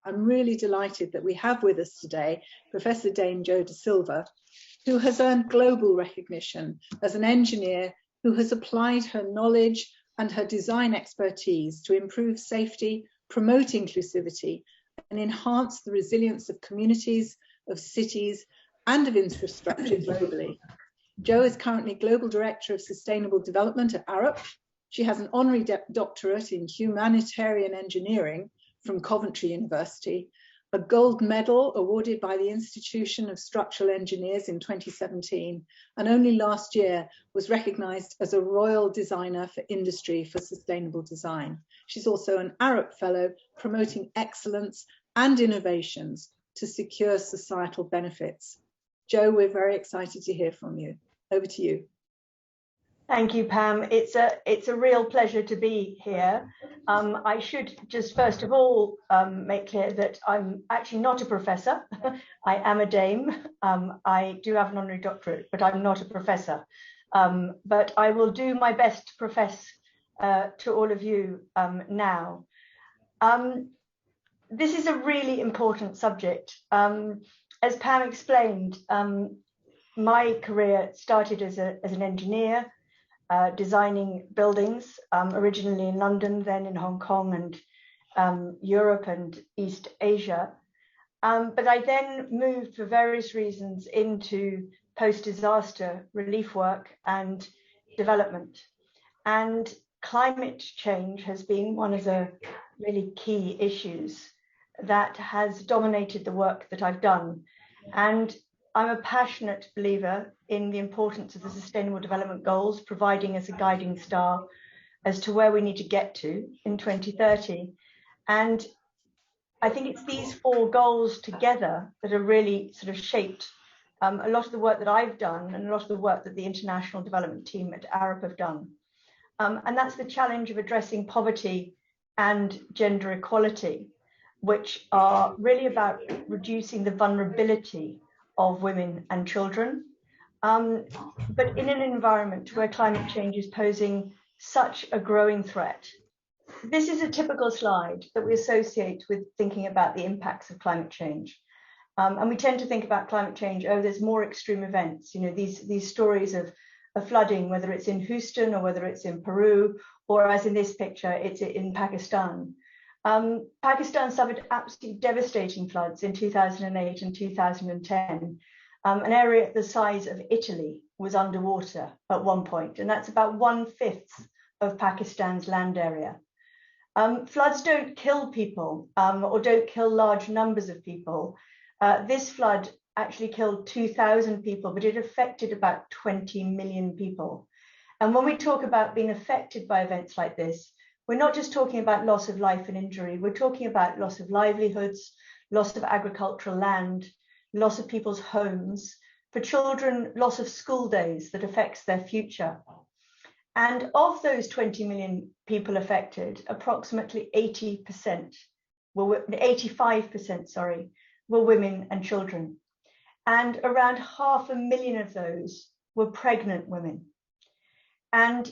I'm really delighted that we have with us today Professor Dame Jo Da Silva, who has earned global recognition as an engineer who has applied her knowledge and her design expertise to improve safety, promote inclusivity, and enhance the resilience of communities, of cities, and of infrastructure globally. Jo is currently Global Director of Sustainable Development at Arup. She has an honorary doctorate in humanitarian engineering from Coventry University, a gold medal awarded by the Institution of Structural Engineers in 2017, and only last year was recognized as a Royal Designer for Industry for Sustainable Design. She's also an Arup Fellow promoting excellence and innovations to secure societal benefits. Jo, we're very excited to hear from you. Over to you. Thank you, Pam. It's a real pleasure to be here. I should just first of all make clear that I'm actually not a professor. I am a dame. I do have an honorary doctorate, but I'm not a professor. But I will do my best to profess to all of you now. This is a really important subject. As Pam explained, my career started as an engineer, designing buildings, originally in London, then in Hong Kong and Europe and East Asia. But I then moved for various reasons into post-disaster relief work and development. And climate change has been one of the really key issues that has dominated the work that I've done. And I'm a passionate believer in the importance of the Sustainable Development Goals, providing as a guiding star as to where we need to get to in 2030. And I think it's these four goals together that are really sort of shaped a lot of the work that I've done and a lot of the work that the International Development Team at Arup have done. And that's the challenge of addressing poverty and gender equality, which are really about reducing the vulnerability of women and children, but in an environment where climate change is posing such a growing threat. This is a typical slide that we associate with thinking about the impacts of climate change. And we tend to think about climate change, oh, there's more extreme events, you know, these stories of flooding, whether it's in Houston or whether it's in Peru, or as in this picture, it's in Pakistan. Pakistan suffered absolutely devastating floods in 2008 and 2010. An area the size of Italy was underwater at one point, and that's about 1/5 of Pakistan's land area. Floods don't kill people or don't kill large numbers of people. This flood actually killed 2,000 people, but it affected about 20 million people. And when we talk about being affected by events like this, we're not just talking about loss of life and injury, we're talking about loss of livelihoods, loss of agricultural land, loss of people's homes, for children, loss of school days that affects their future. And of those 20 million people affected, approximately 85%, were women and children. And around 500,000 of those were pregnant women. And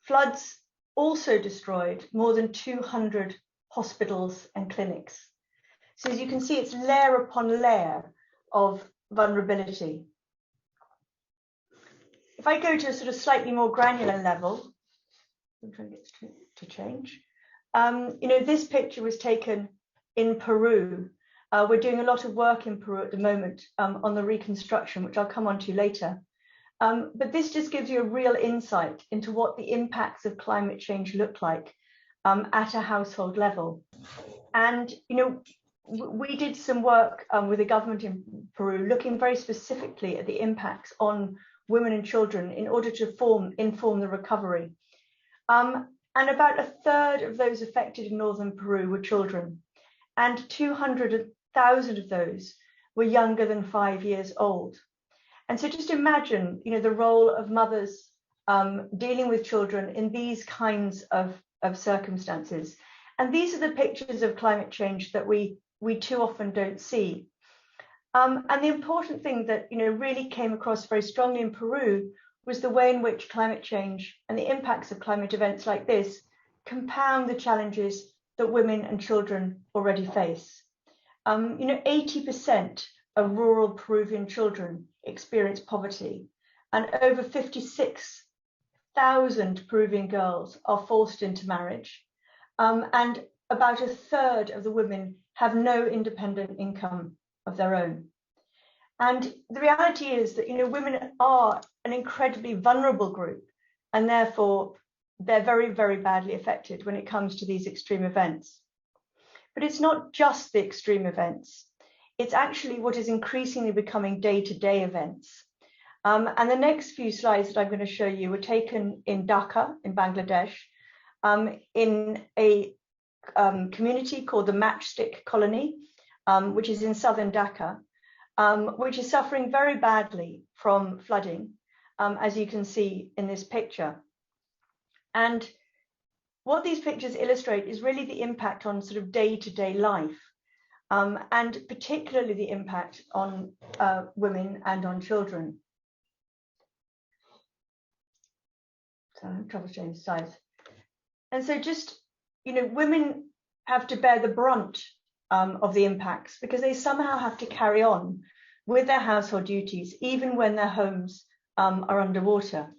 floods also destroyed more than 200 hospitals and clinics. So as you can see, it's layer upon layer of vulnerability. If I go to a sort of slightly more granular level, I'm trying to get to change. You know, this picture was taken in Peru. We're doing a lot of work in Peru at the moment on the reconstruction, which I'll come on to later. But this just gives you a real insight into what the impacts of climate change look like at a household level. And, you know, we did some work with the government in Peru, looking very specifically at the impacts on women and children in order to inform the recovery. And about 1/3 of those affected in northern Peru were children, and 200,000 of those were younger than 5 years old. And so just imagine, you know, the role of mothers dealing with children in these kinds of circumstances. And these are the pictures of climate change that we too often don't see. And the important thing that, you know, really came across very strongly in Peru was the way in which climate change and the impacts of climate events like this compound the challenges that women and children already face. 80% of rural Peruvian children experience poverty, and over 56,000 Peruvian girls are forced into marriage, and about a third of the women have no independent income of their own. And the reality is that women are an incredibly vulnerable group, and therefore they're very, very badly affected when it comes to these extreme events. But it's not just the extreme events. It's actually what is increasingly becoming day-to-day events. And the next few slides that I'm going to show you were taken in Dhaka, in Bangladesh, in a community called the Matchstick Colony, which is in southern Dhaka, which is suffering very badly from flooding, as you can see in this picture. And what these pictures illustrate is really the impact on sort of day-to-day life, and particularly the impact on women and on children. So I'm trouble showing the size. And so just, women have to bear the brunt of the impacts, because they somehow have to carry on with their household duties, even when their homes are underwater.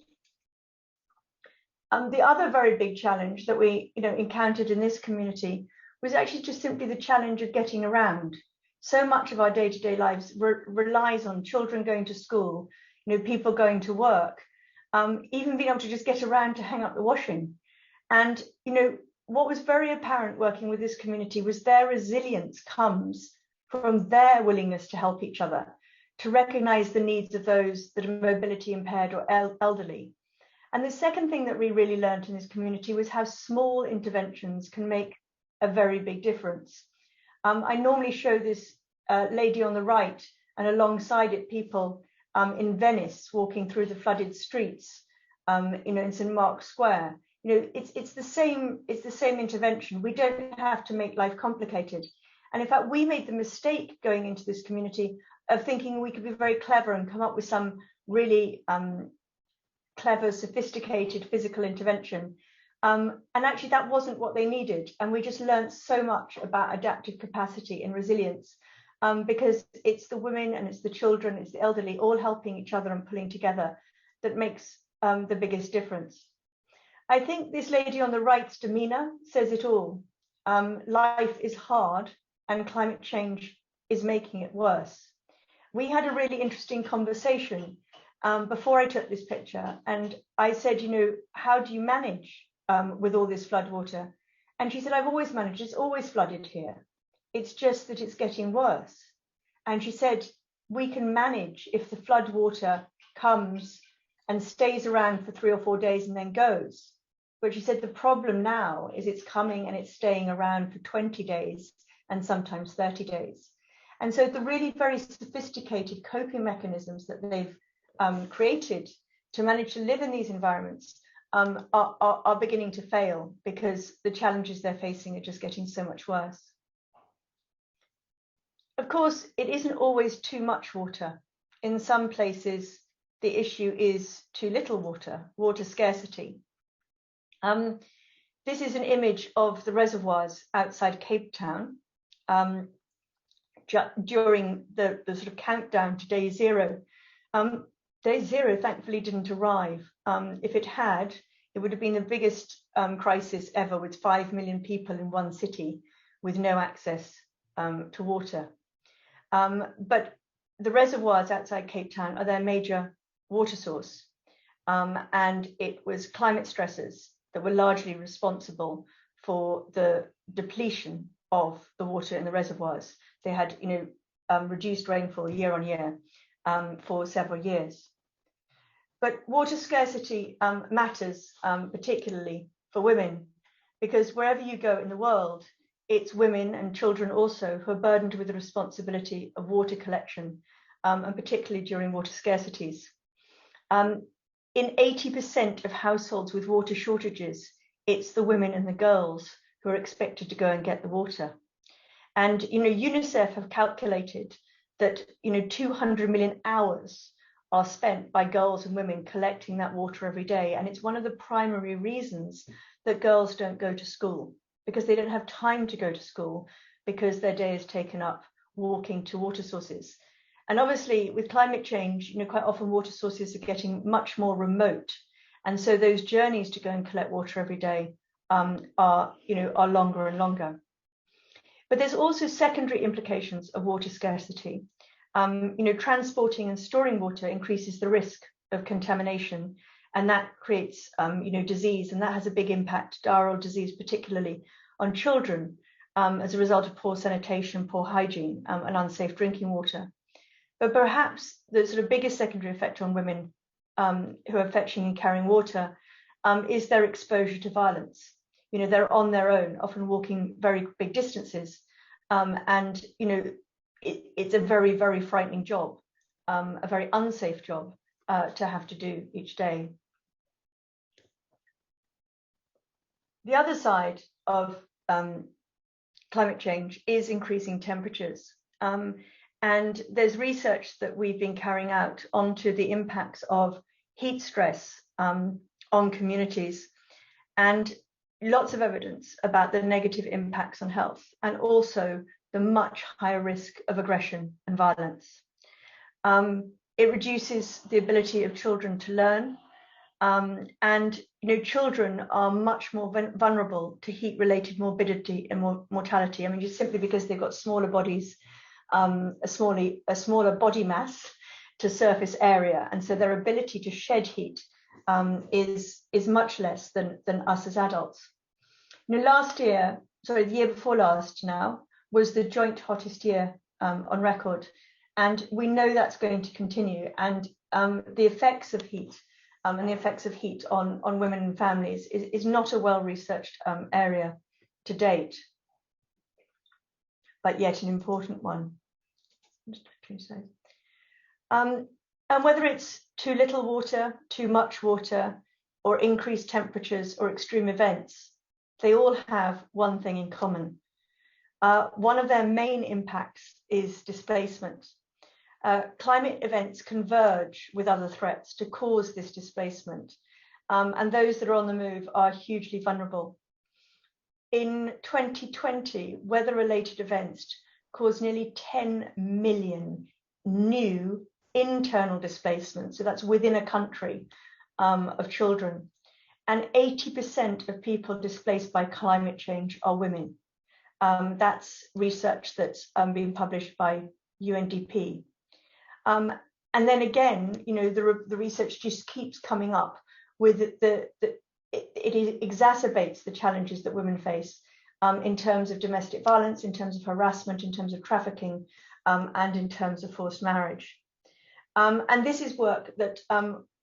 The other very big challenge that we encountered in this community was actually just simply the challenge of getting around. So much of our day-to-day lives relies on children going to school, people going to work, even being able to just get around to hang up the washing. And what was very apparent working with this community was their resilience comes from their willingness to help each other, to recognize the needs of those that are mobility impaired or elderly. And the second thing that we really learned in this community was how small interventions can make a very big difference. I normally show this lady on the right, and alongside it people in Venice walking through the flooded streets, in St. Mark's Square. It's the same intervention. We don't have to make life complicated. And in fact, we made the mistake going into this community of thinking we could be very clever and come up with some really clever, sophisticated physical intervention. And actually that wasn't what they needed. And we just learned so much about adaptive capacity and resilience, because it's the women and it's the children, it's the elderly, all helping each other and pulling together that makes the biggest difference. I think this lady on the right's demeanor says it all. Life is hard and climate change is making it worse. We had a really interesting conversation before I took this picture, and I said, how do you manage with all this flood water? And she said, I've always managed, it's always flooded here. It's just that it's getting worse. And she said, we can manage if the flood water comes and stays around for 3 or 4 days and then goes. But she said the problem now is it's coming and it's staying around for 20 days and sometimes 30 days. And so the really very sophisticated coping mechanisms that they've created to manage to live in these environments are beginning to fail, because the challenges they're facing are just getting so much worse. Of course, it isn't always too much water. In some places, the issue is too little water, water scarcity. This is an image of the reservoirs outside Cape Town during the sort of countdown to day zero. Day zero thankfully didn't arrive. If it had, it would have been the biggest crisis ever, with 5 million people in one city with no access to water. But the reservoirs outside Cape Town are their major water source. And it was climate stressors that were largely responsible for the depletion of the water in the reservoirs. They had, reduced rainfall year on year for several years. But water scarcity matters particularly for women, because wherever you go in the world, it's women and children also who are burdened with the responsibility of water collection, and particularly during water scarcities. In 80% of households with water shortages, it's the women and the girls who are expected to go and get the water. And UNICEF have calculated that 200 million hours are spent by girls and women collecting that water every day. And it's one of the primary reasons that girls don't go to school, because they don't have time to go to school, because their day is taken up walking to water sources. And obviously with climate change, quite often water sources are getting much more remote. And so those journeys to go and collect water every day are longer and longer. But there's also secondary implications of water scarcity. Transporting and storing water increases the risk of contamination, and that creates, disease, and that has a big impact, diarrheal disease, particularly on children, as a result of poor sanitation, poor hygiene, and unsafe drinking water. But perhaps the sort of biggest secondary effect on women who are fetching and carrying water is their exposure to violence. They're on their own, often walking very big distances, and it's a very, very frightening job, a very unsafe job to have to do each day. The other side of climate change is increasing temperatures. And there's research that we've been carrying out onto the impacts of heat stress on communities, and lots of evidence about the negative impacts on health, and also the much higher risk of aggression and violence. It reduces the ability of children to learn, and children are much more vulnerable to heat-related morbidity and mortality. I mean, just simply because they've got smaller bodies, a smaller body mass to surface area, and so their ability to shed heat is much less than us as adults. The year before last now was the joint hottest year on record, and we know that's going to continue. And the effects of heat and the effects of heat on women and families is not a well-researched area to date, but yet an important one. And whether it's too little water, too much water, or increased temperatures or extreme events, they all have one thing in common. One of their main impacts is displacement. Climate events converge with other threats to cause this displacement, and those that are on the move are hugely vulnerable. In 2020, weather-related events caused nearly 10 million new internal displacements, so that's within a country, of children. And 80% of people displaced by climate change are women. That's research that's being published by UNDP. And then again, the research just keeps coming up with it exacerbates the challenges that women face in terms of domestic violence, in terms of harassment, in terms of trafficking, and in terms of forced marriage. And this is work that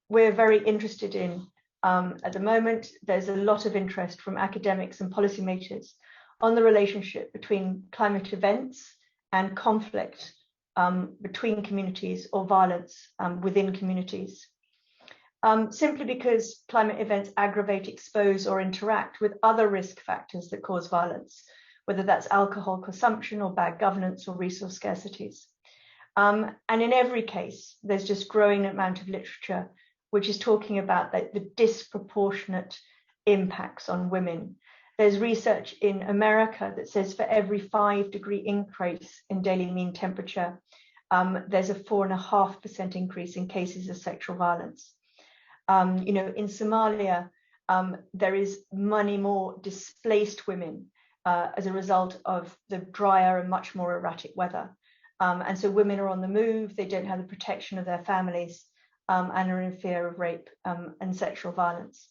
we're very interested in at the moment. There's a lot of interest from academics and policymakers on the relationship between climate events and conflict between communities or violence within communities. Simply because climate events aggravate, expose, or interact with other risk factors that cause violence, whether that's alcohol consumption or bad governance or resource scarcities. And in every case, there's just growing amount of literature which is talking about the disproportionate impacts on women. There's research in America that says for every 5-degree increase in daily mean temperature, there's a 4.5% increase in cases of sexual violence. In Somalia, there is many more displaced women as a result of the drier and much more erratic weather. And so women are on the move, they don't have the protection of their families, and are in fear of rape and sexual violence.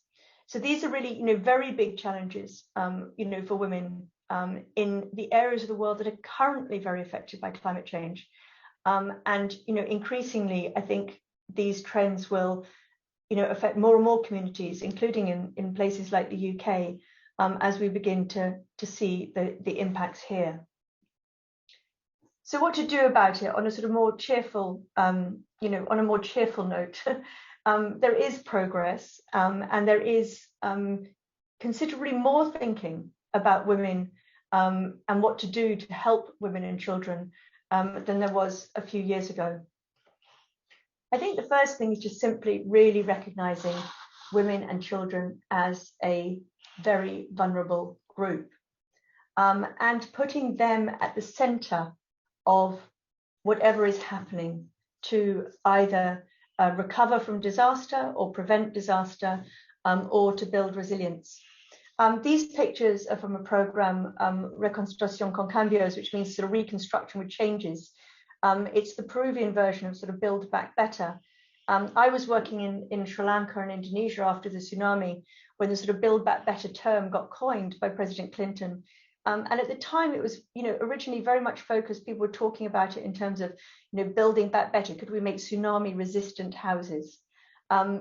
So these are really, very big challenges, for women in the areas of the world that are currently very affected by climate change. And, increasingly, I think these trends will, affect more and more communities, including in places like the UK, as we begin to see the impacts here. So what to do about it on a sort of more cheerful, on a more cheerful note? There is progress, and there is considerably more thinking about women and what to do to help women and children than there was a few years ago. I think the first thing is just simply really recognizing women and children as a very vulnerable group, and putting them at the center of whatever is happening to either recover from disaster or prevent disaster, or to build resilience. These pictures are from a program, Reconstrucción con Cambios, which means sort of reconstruction with changes. It's the Peruvian version of sort of Build Back Better. I was working in Sri Lanka and Indonesia after the tsunami, when the sort of Build Back Better term got coined by President Clinton. And at the time, it was, originally very much focused. People were talking about it in terms of, building back better. Could we make tsunami-resistant houses?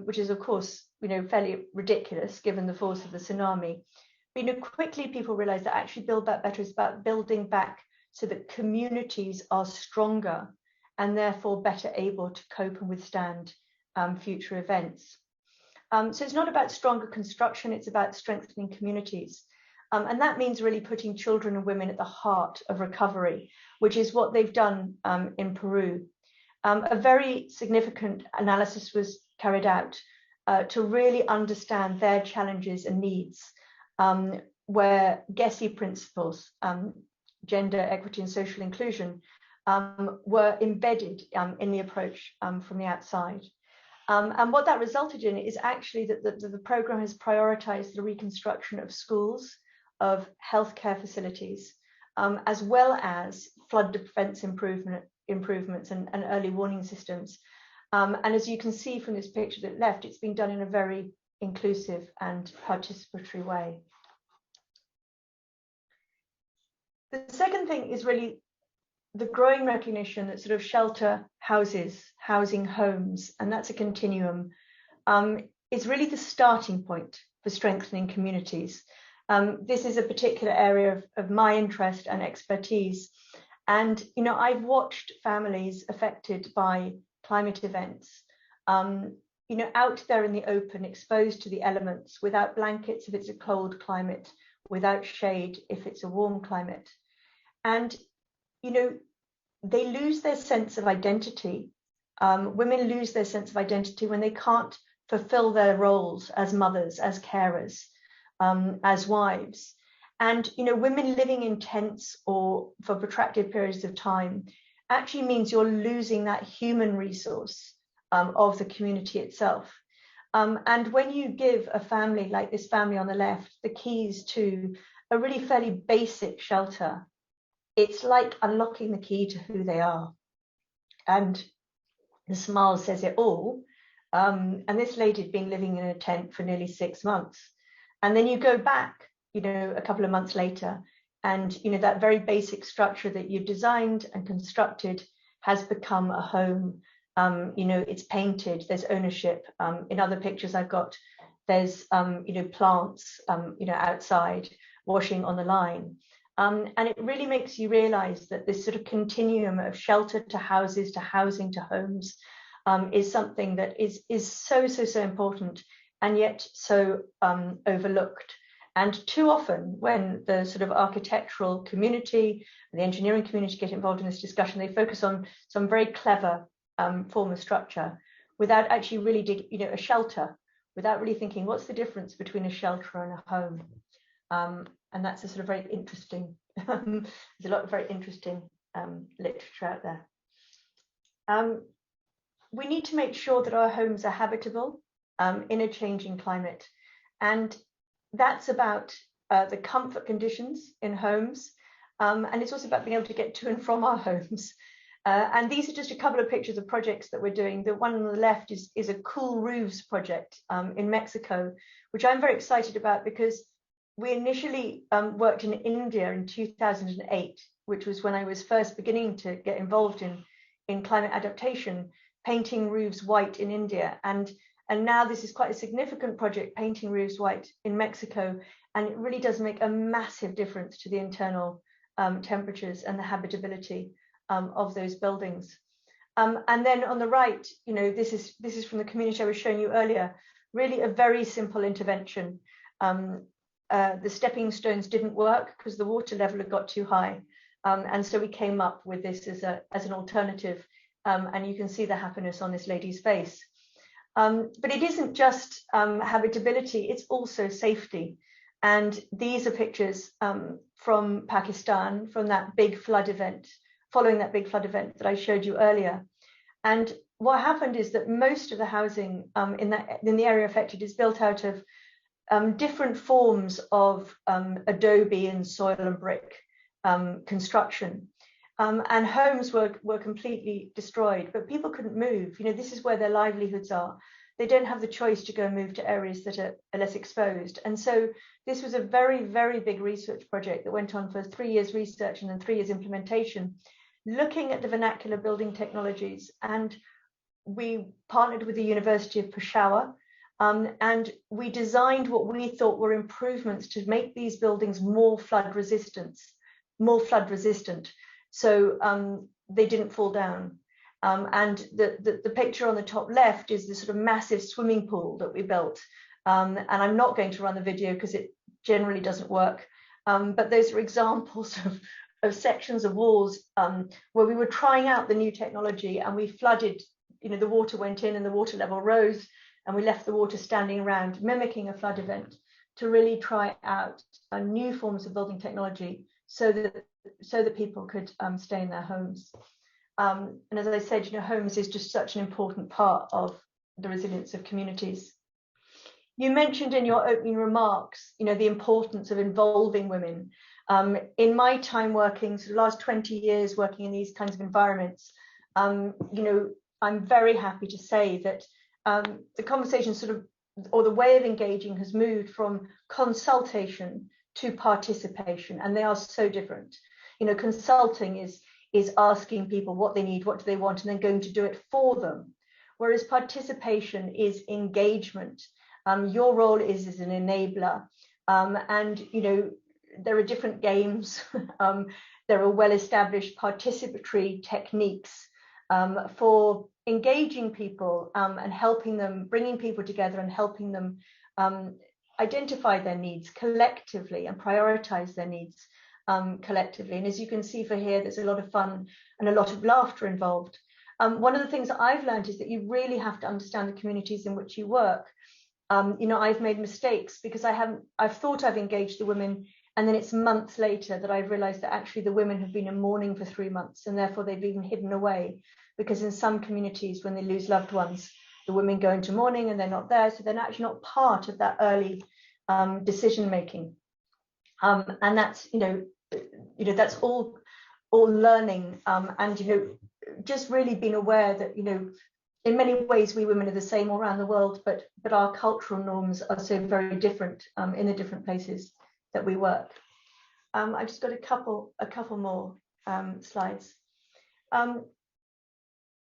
Which is, of course, fairly ridiculous given the force of the tsunami. But quickly people realized that actually Build Back Better is about building back so that communities are stronger and therefore better able to cope and withstand future events. So it's not about stronger construction, it's about strengthening communities. And that means really putting children and women at the heart of recovery, which is what they've done in Peru. A very significant analysis was carried out to really understand their challenges and needs, where GESI principles, gender, equity and social inclusion, were embedded in the approach from the outside. And what that resulted in is actually that the program has prioritized the reconstruction of schools, of healthcare facilities, as well as flood defense improvements and early warning systems. And as you can see from this picture that left, it's been done in a very inclusive and participatory way. The second thing is really the growing recognition that sort of shelter houses, housing homes, and that's a continuum, is really the starting point for strengthening communities. This is a particular area of my interest and expertise. And, I've watched families affected by climate events, out there in the open, exposed to the elements, without blankets if it's a cold climate, without shade if it's a warm climate. And, they lose their sense of identity. Women lose their sense of identity when they can't fulfill their roles as mothers, as carers, as wives. And, women living in tents or for protracted periods of time actually means you're losing that human resource of the community itself. And when you give a family like this family on the left the keys to a really fairly basic shelter, it's like unlocking the key to who they are. And the smile says it all. And this lady had been living in a tent for nearly 6 months. And then you go back, a couple of months later, and that very basic structure that you designed and constructed has become a home. It's painted, there's ownership. In other pictures I've got, there's plants outside washing on the line. And it really makes you realize that this sort of continuum of shelter to houses, to housing, to homes is something that is so important, and yet so overlooked. And too often when the sort of architectural community and the engineering community get involved in this discussion, they focus on some very clever form of structure without actually really digging, a shelter, without really thinking what's the difference between a shelter and a home. And that's a sort of very interesting, there's a lot of very interesting literature out there. We need to make sure that our homes are habitable in a changing climate. And that's about the comfort conditions in homes. And it's also about being able to get to and from our homes. And these are just a couple of pictures of projects that we're doing. The one on the left is a Cool Roofs project in Mexico, which I'm very excited about because we initially worked in India in 2008, which was when I was first beginning to get involved in climate adaptation, painting roofs white in India. And now this is quite a significant project, painting roofs white in Mexico. And it really does make a massive difference to the internal temperatures and the habitability of those buildings. And then on the right, this is from the community I was showing you earlier, really a very simple intervention. The stepping stones didn't work because the water level had got too high. And so we came up with this as an alternative. And you can see the happiness on this lady's face. But it isn't just habitability, it's also safety. And these are pictures from Pakistan, from that big flood event following that big flood event that I showed you earlier. And what happened is that most of the housing in the area affected is built out of different forms of adobe and soil and brick construction. And homes were completely destroyed, but people couldn't move. You know, this is where their livelihoods are. They don't have the choice to go and move to areas that are less exposed. And so this was a very, very big research project that went on for 3 years research and then 3 years implementation, looking at the vernacular building technologies. And we partnered with the University of Peshawar, and we designed what we thought were improvements to make these buildings more flood resistant. So they didn't fall down. And the picture on the top left is the sort of massive swimming pool that we built. And I'm not going to run the video because it generally doesn't work. But those are examples of sections of walls where we were trying out the new technology, and we flooded, you know, the water went in and the water level rose, and we left the water standing around, mimicking a flood event, to really try out new forms of building technology so that people could stay in their homes. And as I said, you know, homes is just such an important part of the resilience of communities. You mentioned in your opening remarks, you know, the importance of involving women. In my time working, so the last 20 years working in these kinds of environments, you know, I'm very happy to say that the conversation or the way of engaging has moved from consultation to participation, and they are so different. You know, consulting is asking people what they need, what do they want, and then going to do it for them. Whereas participation is engagement. Your role is as an enabler. And, you know, there are different games. There are well-established participatory techniques for engaging people and helping them, bringing people together and helping them identify their needs collectively and prioritize their needs collectively. And as you can see for here, there's a lot of fun and a lot of laughter involved. One of the things that I've learned is that you really have to understand the communities in which you work. You know, I've made mistakes because I've thought I've engaged the women, and then it's months later that I've realized that actually the women have been in mourning for 3 months, and therefore they've been hidden away, because in some communities, when they lose loved ones, the women go into mourning and they're not there, so they're actually not part of that early decision making. And that's, you know, that's all learning, and, you know, just really being aware that, you know, in many ways we women are the same all around the world, but our cultural norms are so very different in the different places that we work. I've just got a couple more slides.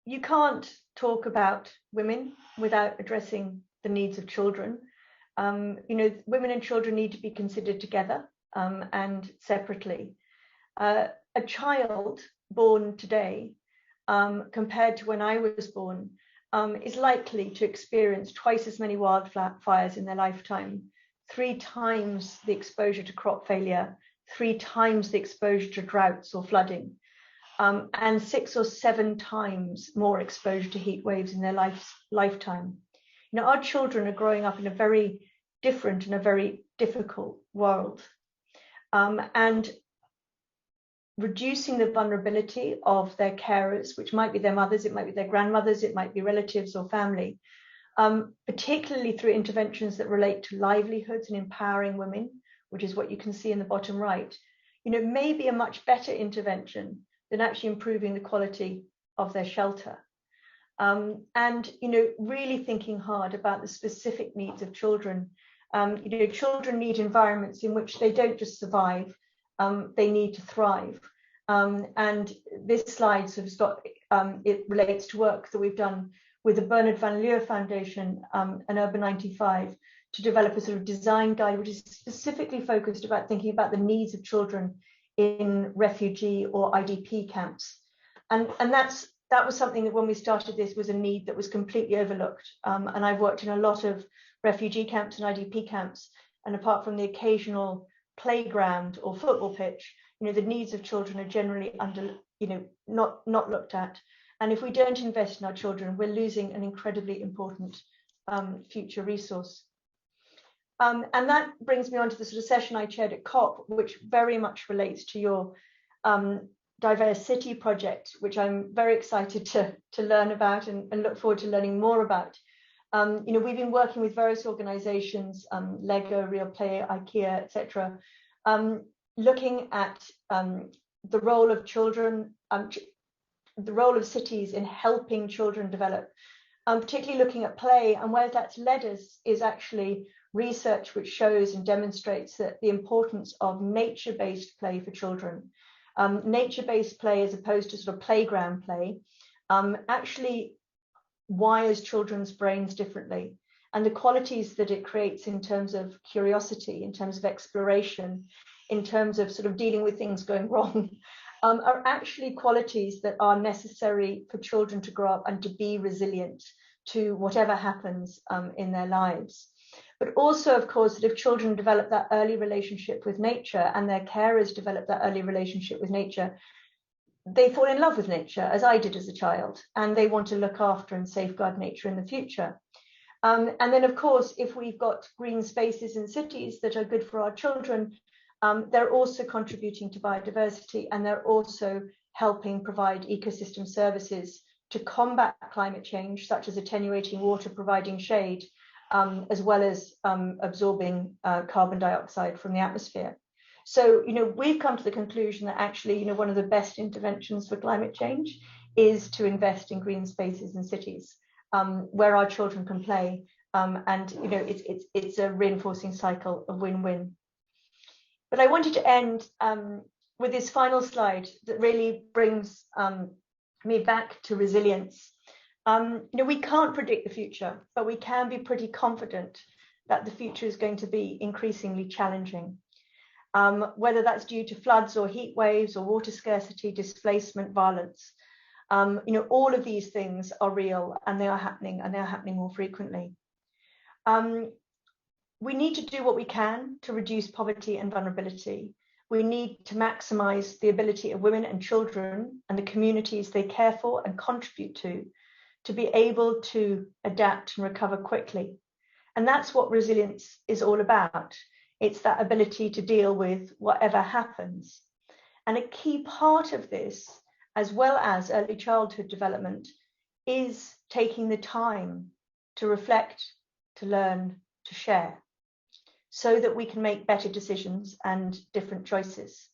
You can't talk about women without addressing the needs of children. You know, women and children need to be considered together and separately. A child born today, compared to when I was born, is likely to experience twice as many wildfires in their lifetime, 3 times the exposure to crop failure, 3 times the exposure to droughts or flooding, and 6 or 7 times more exposure to heat waves in their lifetime. You know, our children are growing up in a very different and a very difficult world. And reducing the vulnerability of their carers, which might be their mothers, it might be their grandmothers, it might be relatives or family, particularly through interventions that relate to livelihoods and empowering women, which is what you can see in the bottom right, you know, may be a much better intervention than actually improving the quality of their shelter. And, you know, really thinking hard about the specific needs of children. You know, children need environments in which they don't just survive, they need to thrive. And this slide sort of got, it relates to work that we've done with the Bernard Van Leeuwen Foundation and Urban 95 to develop a sort of design guide which is specifically focused about thinking about the needs of children in refugee or IDP camps. And that was something that when we started this was a need that was completely overlooked. And I've worked in a lot of refugee camps and IDP camps, and apart from the occasional playground or football pitch, you know, the needs of children are generally not looked at. And if we don't invest in our children, we're losing an incredibly important future resource. And that brings me on to the sort of session I chaired at COP, which very much relates to your diverse city project, which I'm very excited to learn about and look forward to learning more about. We've been working with various organizations, Lego, Real Play, IKEA, etc., looking at the role of children, the role of cities in helping children develop, particularly looking at play. And where that's led us is actually research which shows and demonstrates that the importance of nature-based play for children. Nature-based play, as opposed to sort of playground play, actually wires children's brains differently. And the qualities that it creates in terms of curiosity, in terms of exploration, in terms of sort of dealing with things going wrong, are actually qualities that are necessary for children to grow up and to be resilient to whatever happens in their lives. But also, of course, that if children develop that early relationship with nature and their carers develop that early relationship with nature, they fall in love with nature, as I did as a child, and they want to look after and safeguard nature in the future. And then, of course, if we've got green spaces in cities that are good for our children, they're also contributing to biodiversity, and they're also helping provide ecosystem services to combat climate change, such as attenuating water, providing shade, as well as absorbing carbon dioxide from the atmosphere. So, we've come to the conclusion that actually, one of the best interventions for climate change is to invest in green spaces in cities where our children can play. And, it's a reinforcing cycle of win-win. But I wanted to end with this final slide that really brings me back to resilience. We can't predict the future, but we can be pretty confident that the future is going to be increasingly challenging. Whether that's due to floods or heat waves or water scarcity, displacement, violence, all of these things are real, and they are happening, and they're happening more frequently. We need to do what we can to reduce poverty and vulnerability. We need to maximize the ability of women and children and the communities they care for and contribute to be able to adapt and recover quickly. And that's what resilience is all about. It's that ability to deal with whatever happens. And a key part of this, as well as early childhood development, is taking the time to reflect, to learn, to share, so that we can make better decisions and different choices.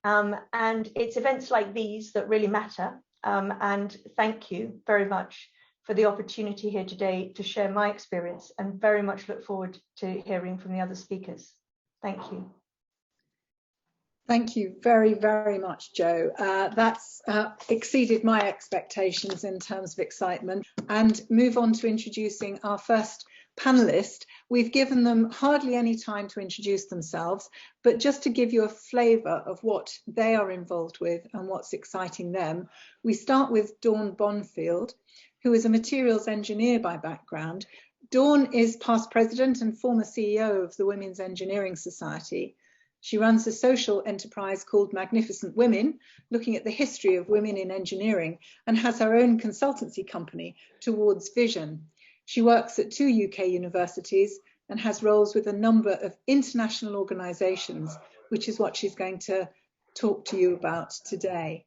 And it's events like these that really matter. And thank you very much for the opportunity here today to share my experience, and very much look forward to hearing from the other speakers. Thank you. Thank you very, very much, Jo. That's exceeded my expectations in terms of excitement. And move on to introducing our first panelist. We've given them hardly any time to introduce themselves, but just to give you a flavour of what they are involved with and what's exciting them, we start with Dawn Bonfield, who is a materials engineer by background. Dawn is past president and former CEO of the Women's Engineering Society. She runs a social enterprise called Magnificent Women, looking at the history of women in engineering, and has her own consultancy company, Towards Vision. She works at 2 UK universities and has roles with a number of international organisations, which is what she's going to talk to you about today.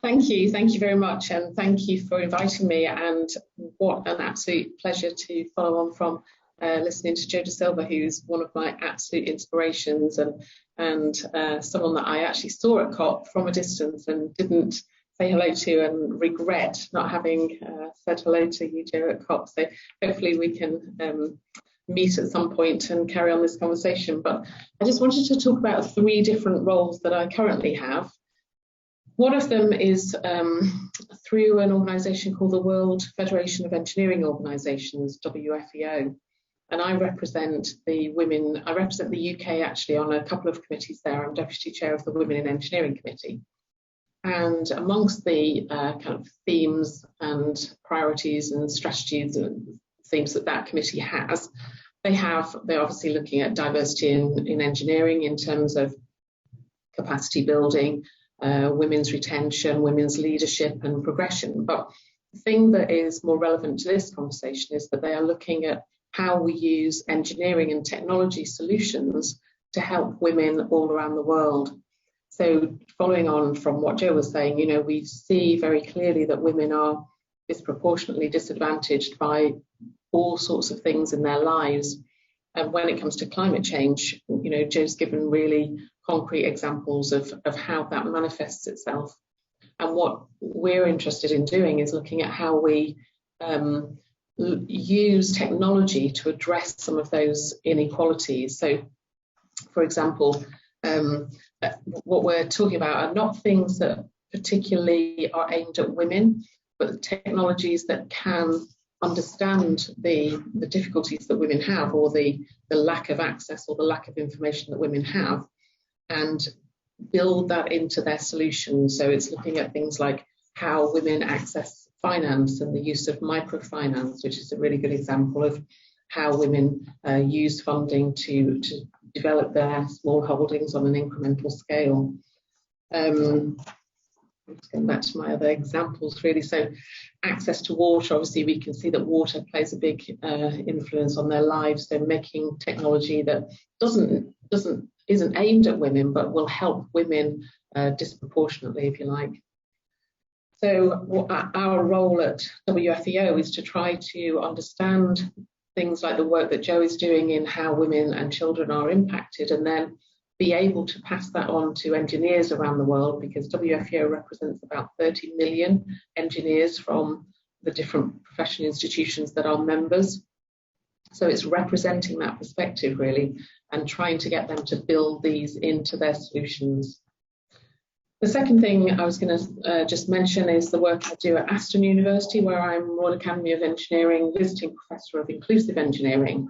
Thank you very much, and thank you for inviting me, and what an absolute pleasure to follow on from listening to Jo Da Silva, who's one of my absolute inspirations, and someone that I actually saw at COP from a distance and didn't say hello to, and regret not having said hello to you, Jo, at COP. So hopefully we can meet at some point and carry on this conversation. But I just wanted to talk about 3 different roles that I currently have. One of them is through an organisation called the World Federation of Engineering Organisations, WFEO. And I represent the women, I represent the UK actually on a couple of committees there. I'm deputy chair of the Women in Engineering Committee. And amongst the kind of themes and priorities and strategies and themes that committee has, they're obviously looking at diversity in engineering in terms of capacity building, women's retention, women's leadership and progression. But the thing that is more relevant to this conversation is that they are looking at how we use engineering and technology solutions to help women all around the world. So following on from what Jo was saying, you know, we see very clearly that women are disproportionately disadvantaged by all sorts of things in their lives. And when it comes to climate change, you know, Jo's given really concrete examples of how that manifests itself. And what we're interested in doing is looking at how we use technology to address some of those inequalities. So, for example, what we're talking about are not things that particularly are aimed at women, but technologies that can understand the difficulties that women have, or the lack of access or the lack of information that women have, and build that into their solutions. So it's looking at things like how women access finance and the use of microfinance, which is a really good example of how women use funding to develop their small holdings on an incremental scale. Just going back to my other examples, really. So access to water, obviously we can see that water plays a big influence on their lives. So making technology that isn't aimed at women, but will help women disproportionately, if you like. So our role at WFEO is to try to understand things like the work that Jo is doing in how women and children are impacted, and then be able to pass that on to engineers around the world, because WFEO represents about 30 million engineers from the different professional institutions that are members. So it's representing that perspective really, and trying to get them to build these into their solutions. The second thing I was going to just mention is the work I do at Aston University, where I'm Royal Academy of Engineering Visiting Professor of Inclusive Engineering.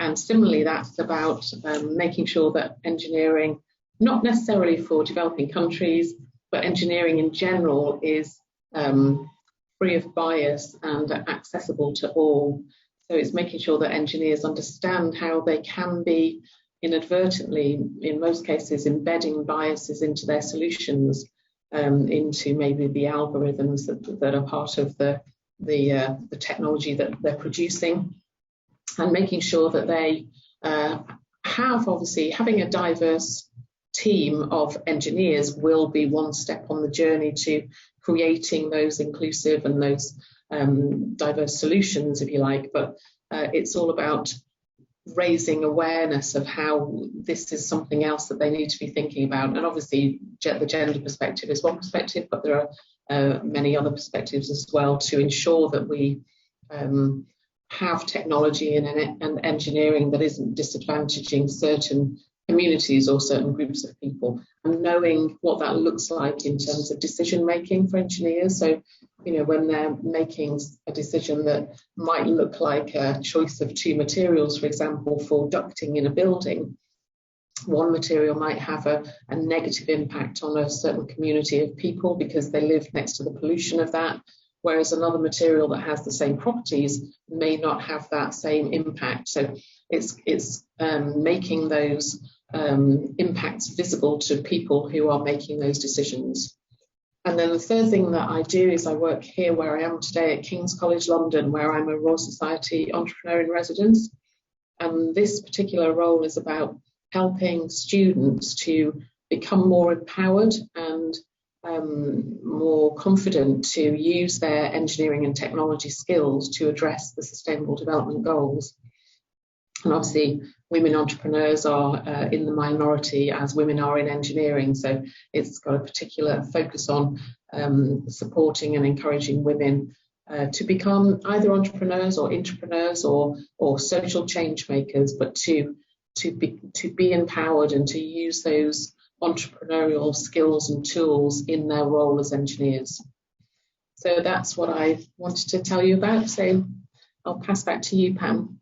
And similarly, that's about making sure that engineering, not necessarily for developing countries, but engineering in general is free of bias and accessible to all. So it's making sure that engineers understand how they can be inadvertently, in most cases, embedding biases into their solutions, into maybe the algorithms that are part of the technology that they're producing, and making sure that they have, obviously, having a diverse team of engineers will be one step on the journey to creating those inclusive and those diverse solutions, if you like, but it's all about raising awareness of how this is something else that they need to be thinking about. And obviously the gender perspective is one perspective, but there are many other perspectives as well, to ensure that we have technology and engineering that isn't disadvantaging certain communities or certain groups of people, and knowing what that looks like in terms of decision making for engineers. So, you know, when they're making a decision that might look like a choice of two materials, for example, for ducting in a building, one material might have a negative impact on a certain community of people because they live next to the pollution of that, whereas another material that has the same properties may not have that same impact. So it's making those impacts visible to people who are making those decisions. And then the third thing that I do is I work here where I am today at King's College London, where I'm a Royal Society Entrepreneur in Residence. And this particular role is about helping students to become more empowered and more confident to use their engineering and technology skills to address the Sustainable Development Goals. And obviously, women entrepreneurs are in the minority, as women are in engineering. So it's got a particular focus on supporting and encouraging women to become either entrepreneurs or intrapreneurs or social change makers, but to be empowered and to use those entrepreneurial skills and tools in their role as engineers. So that's what I wanted to tell you about. So I'll pass back to you, Pam.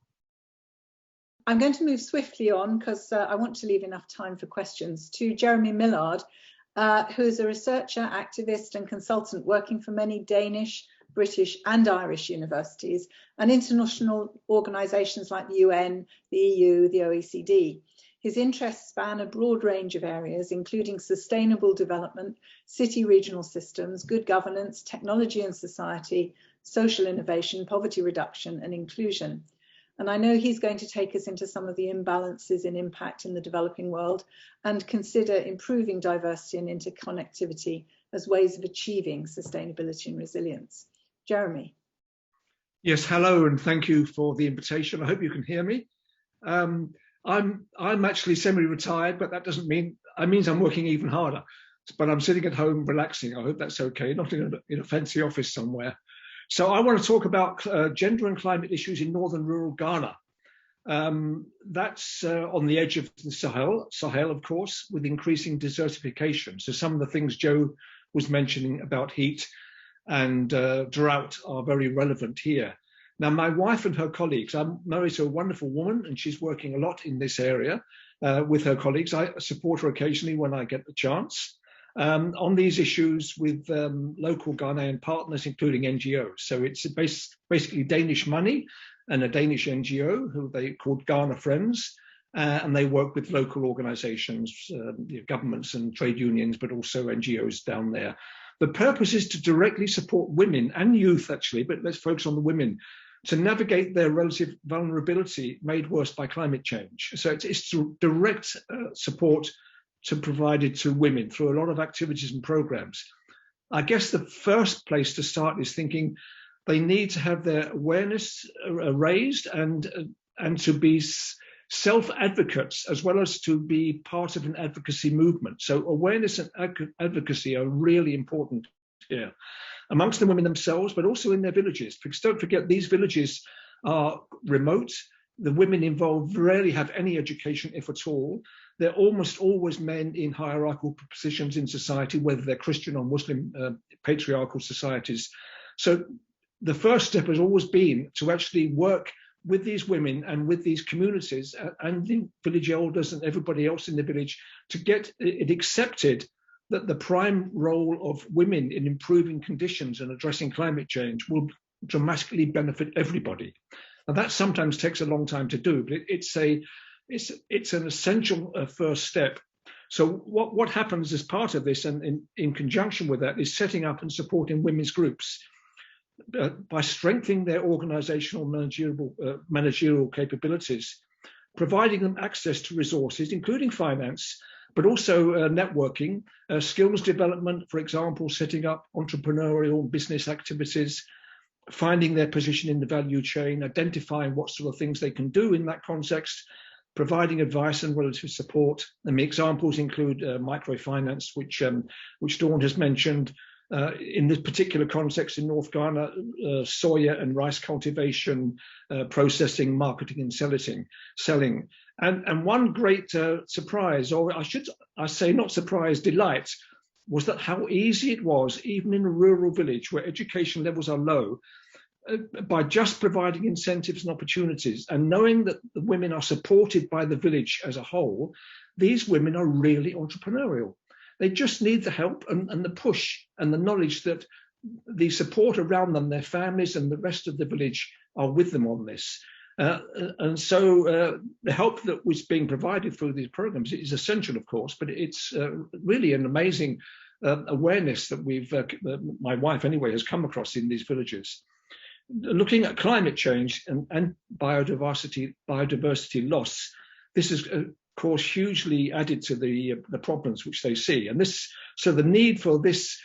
I'm going to move swiftly on because I want to leave enough time for questions, to Jeremy Millard, who is a researcher, activist and consultant working for many Danish, British and Irish universities and international organisations like the UN, the EU, the OECD. His interests span a broad range of areas, including sustainable development, city regional systems, good governance, technology and society, social innovation, poverty reduction and inclusion. And I know he's going to take us into some of the imbalances in impact in the developing world and consider improving diversity and interconnectivity as ways of achieving sustainability and resilience. Jeremy. Yes, hello, and thank you for the invitation. I hope you can hear me. I'm actually semi-retired, but that doesn't mean, it means I'm working even harder. But I'm sitting at home relaxing. I hope that's okay, not in a fancy office somewhere. So I want to talk about gender and climate issues in northern rural Ghana. That's on the edge of the Sahel, of course, with increasing desertification. So some of the things Joe was mentioning about heat and drought are very relevant here. Now, my wife and her colleagues, I'm married to a wonderful woman, and she's working a lot in this area with her colleagues. I support her occasionally when I get the chance on these issues with local Ghanaian partners, including NGOs. So it's basically Danish money and a Danish NGO who they called Ghana Friends, and they work with local organizations, governments and trade unions, but also NGOs down there. The purpose is to directly support women and youth, actually, but let's focus on the women, to navigate their relative vulnerability made worse by climate change. So it's to direct support to provided to women through a lot of activities and programs. I guess the first place to start is thinking they need to have their awareness raised and to be self-advocates as well as to be part of an advocacy movement. So awareness and advocacy are really important here amongst the women themselves, but also in their villages. Because don't forget, these villages are remote. The women involved rarely have any education, if at all. They're almost always men in hierarchical positions in society, whether they're Christian or Muslim patriarchal societies. So the first step has always been to actually work with these women and with these communities and the village elders and everybody else in the village to get it accepted that the prime role of women in improving conditions and addressing climate change will dramatically benefit everybody. And that sometimes takes a long time to do, but it's an essential first step. So what happens as part of this and in conjunction with that is setting up and supporting women's groups by strengthening their organizational managerial capabilities, providing them access to resources, including finance, but also networking, skills development, for example, setting up entrepreneurial business activities, finding their position in the value chain, identifying what sort of things they can do in that context, providing advice and relative support. And the examples include microfinance, which Dawn has mentioned. In this particular context in North Ghana, soya and rice cultivation, processing, marketing and selling. And one great surprise, or I say not surprise, delight, was that how easy it was, even in a rural village where education levels are low, by just providing incentives and opportunities and knowing that the women are supported by the village as a whole, these women are really entrepreneurial. They just need the help and the push and the knowledge that the support around them, their families and the rest of the village are with them on this. And so the help that was being provided through these programs is essential, of course, but it's really an amazing awareness that my wife anyway has come across in these villages. Looking at climate change and biodiversity loss, this is of course hugely added to the problems which they see, and so the need for this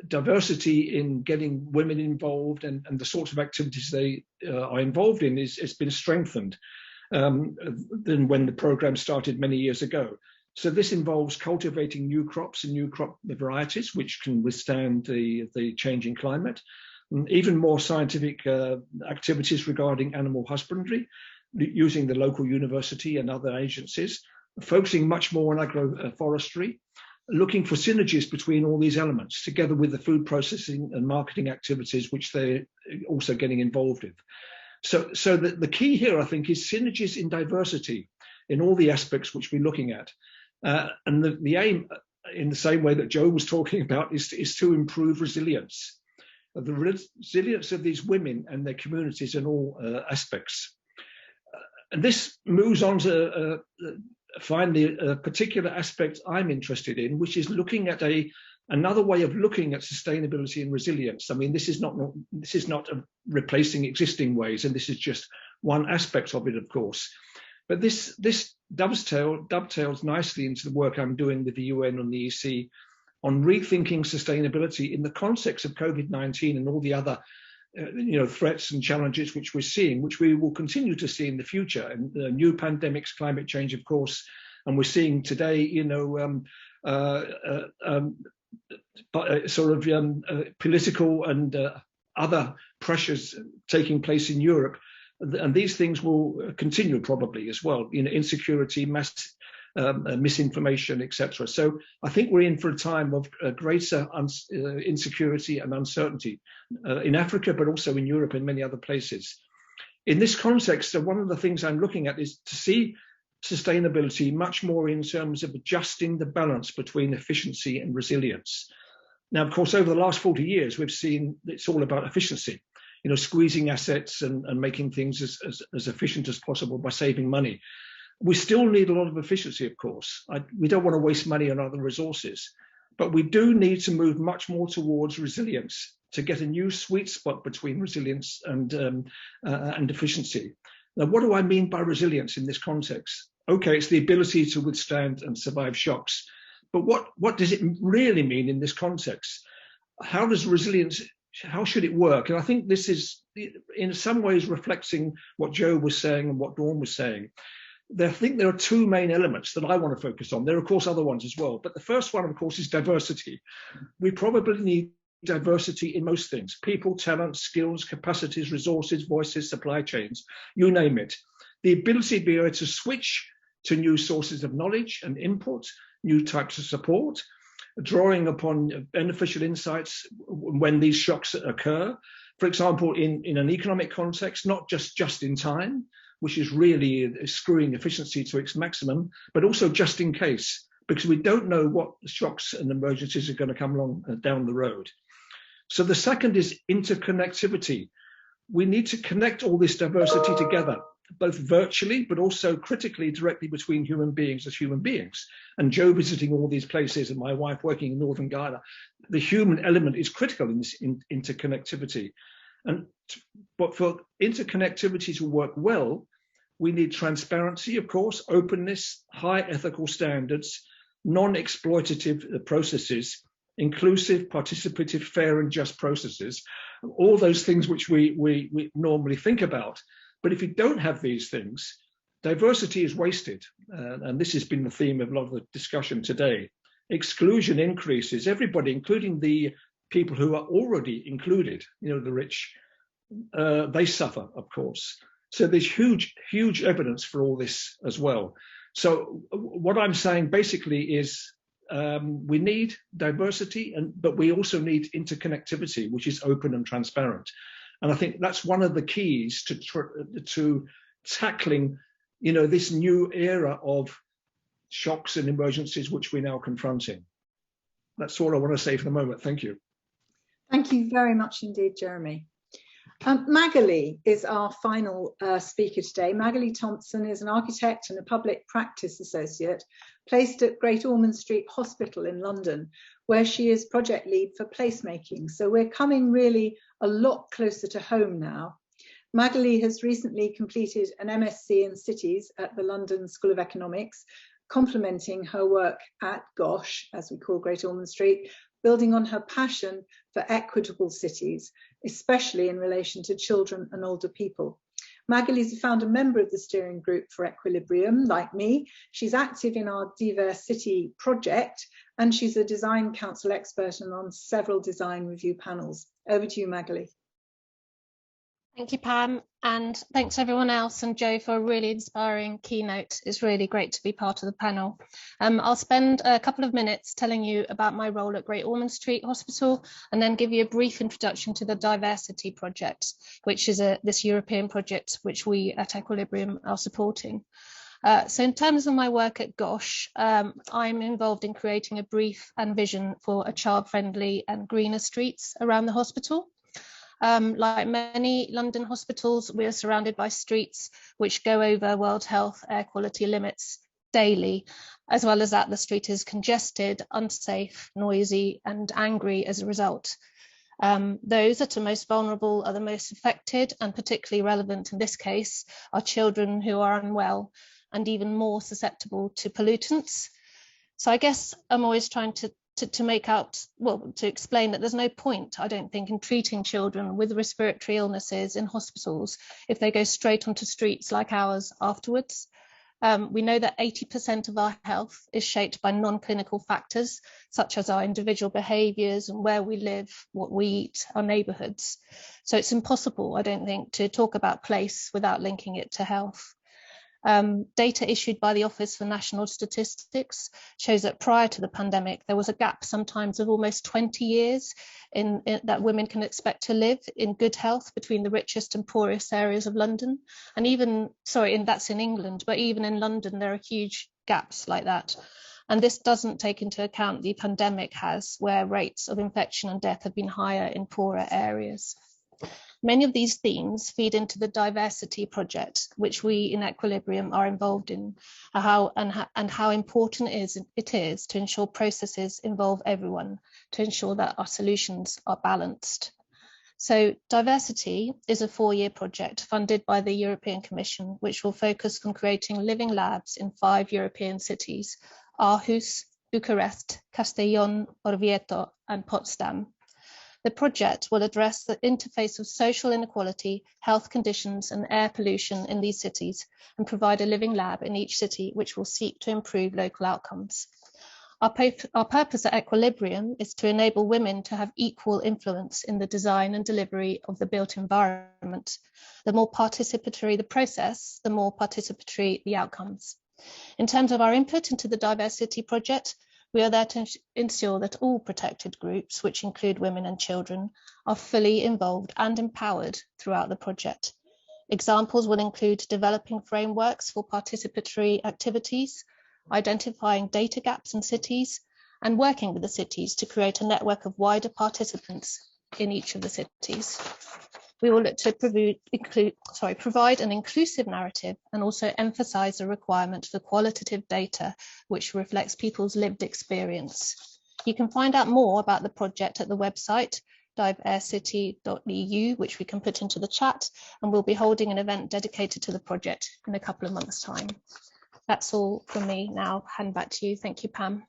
diversity in getting women involved and the sorts of activities they are involved in has been strengthened than when the program started many years ago. So this involves cultivating new crops and new crop varieties which can withstand the changing climate, and even more scientific activities regarding animal husbandry, using the local university and other agencies, focusing much more on agroforestry, looking for synergies between all these elements, together with the food processing and marketing activities which they're also getting involved in. So the key here, I think, is synergies in diversity in all the aspects which we're looking at. And the aim, in the same way that Joe was talking about, is to improve resilience. The resilience of these women and their communities in all aspects. And this moves on to finally a particular aspect I'm interested in, which is looking at a another way of looking at sustainability and resilience. I mean, this is not replacing existing ways, and this is just one aspect of it, of course. But this dovetails nicely into the work I'm doing with the UN and the EC on rethinking sustainability in the context of COVID-19 and all the other threats and challenges which we're seeing, which we will continue to see in the future, and new pandemics, climate change, of course, and we're seeing today, political and other pressures taking place in Europe, and these things will continue probably as well. Insecurity, mass misinformation, etc. So I think we're in for a time of greater insecurity and uncertainty in Africa, but also in Europe and many other places. In this context, one of the things I'm looking at is to see sustainability much more in terms of adjusting the balance between efficiency and resilience. Now, of course, over the last 40 years, we've seen it's all about efficiency, squeezing assets and making things as efficient as possible by saving money. We still need a lot of efficiency, of course. We don't want to waste money on other resources, but we do need to move much more towards resilience to get a new sweet spot between resilience and efficiency. Now, what do I mean by resilience in this context? Okay, it's the ability to withstand and survive shocks, but what does it really mean in this context? How does resilience, how should it work? And I think this is in some ways reflecting what Joe was saying and what Dawn was saying. I think there are two main elements that I want to focus on. There are, of course, other ones as well. But the first one, of course, is diversity. We probably need diversity in most things: people, talent, skills, capacities, resources, voices, supply chains, you name it. The ability to be able to switch to new sources of knowledge and input, new types of support, drawing upon beneficial insights when these shocks occur. For example, in an economic context, not just in time, which is really screwing efficiency to its maximum, but also just in case, because we don't know what shocks and emergencies are going to come along down the road. So the second is interconnectivity. We need to connect all this diversity together, both virtually, but also critically directly between human beings as human beings. And Joe visiting all these places and my wife working in Northern Ghana, the human element is critical in this interconnectivity. But for interconnectivity to work well, we need transparency, of course, openness, high ethical standards, non-exploitative processes, inclusive, participative, fair and just processes, all those things which we normally think about. But if you don't have these things, diversity is wasted. And this has been the theme of a lot of the discussion today. Exclusion increases. Everybody, including the people who are already included, the rich, they suffer, of course. So there's huge evidence for all this as well. So what I'm saying basically is we need diversity, but we also need interconnectivity, which is open and transparent. And I think that's one of the keys to tackling, this new era of shocks and emergencies which we're now confronting. That's all I want to say for the moment. Thank you. Thank you very much indeed, Jeremy. Magali is our final speaker today. Magali Thompson is an architect and a public practice associate placed at Great Ormond Street Hospital in London, where she is project lead for placemaking. So we're coming really a lot closer to home now. Magali has recently completed an MSc in Cities at the London School of Economics, complementing her work at GOSH, as we call Great Ormond Street, building on her passion for equitable cities, especially in relation to children and older people. Magali is a founder member of the steering group for Equilibrium, like me. She's active in our Diverse City project, and she's a design council expert and on several design review panels. Over to you, Magali. Thank you, Pam, and thanks everyone else and Joe for a really inspiring keynote. It's really great to be part of the panel. I'll spend a couple of minutes telling you about my role at Great Ormond Street Hospital and then give you a brief introduction to the Diversity Project, which is this European project which we at Equilibrium are supporting. So in terms of my work at GOSH, I'm involved in creating a brief and vision for a child-friendly and greener streets around the hospital. Like many London hospitals, we are surrounded by streets which go over World Health air quality limits daily. As well as that, the street is congested, unsafe, noisy, and angry as a result. Those that are most vulnerable are the most affected, and particularly relevant in this case are children who are unwell and even more susceptible to pollutants. So I guess I'm always trying to explain that there's no point, I don't think, in treating children with respiratory illnesses in hospitals if they go straight onto streets like ours afterwards. We know that 80% of our health is shaped by non-clinical factors, such as our individual behaviours and where we live, what we eat, our neighbourhoods. So it's impossible, I don't think, to talk about place without linking it to health. Data issued by the Office for National Statistics shows that prior to the pandemic, there was a gap sometimes of almost 20 years in that women can expect to live in good health between the richest and poorest areas of London. And even, that's in England, but even in London, there are huge gaps like that. And this doesn't take into account the pandemic has, where rates of infection and death have been higher in poorer areas. Many of these themes feed into the diversity project, which we in Equilibrium are involved in, how important it is to ensure processes involve everyone, to ensure that our solutions are balanced. So diversity is a 4-year project funded by the European Commission, which will focus on creating living labs in 5 European cities: Aarhus, Bucharest, Castellón, Orvieto, and Potsdam. The project will address the interface of social inequality, health conditions, and air pollution in these cities, and provide a living lab in each city which will seek to improve local outcomes. Our purpose at Equilibrium is to enable women to have equal influence in the design and delivery of the built environment. The more participatory the process, the more participatory the outcomes. In terms of our input into the diversity project, we are there to ensure that all protected groups, which include women and children, are fully involved and empowered throughout the project. Examples will include developing frameworks for participatory activities, identifying data gaps in cities, and working with the cities to create a network of wider participants in each of the cities. We will look to provide an inclusive narrative and also emphasise the requirement for qualitative data which reflects people's lived experience. You can find out more about the project at the website diversity.eu, which we can put into the chat, and we'll be holding an event dedicated to the project in a couple of months' time. That's all from me now. Hand back to you. Thank you, Pam.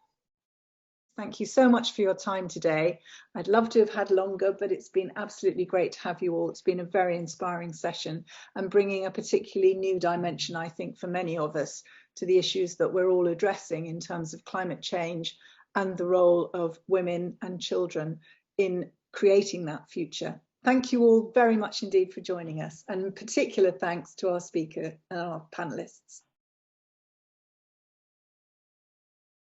Thank you so much for your time today. I'd love to have had longer, but it's been absolutely great to have you all. It's been a very inspiring session and bringing a particularly new dimension, I think, for many of us to the issues that we're all addressing in terms of climate change and the role of women and children in creating that future. Thank you all very much indeed for joining us, and particular thanks to our speaker and our panelists.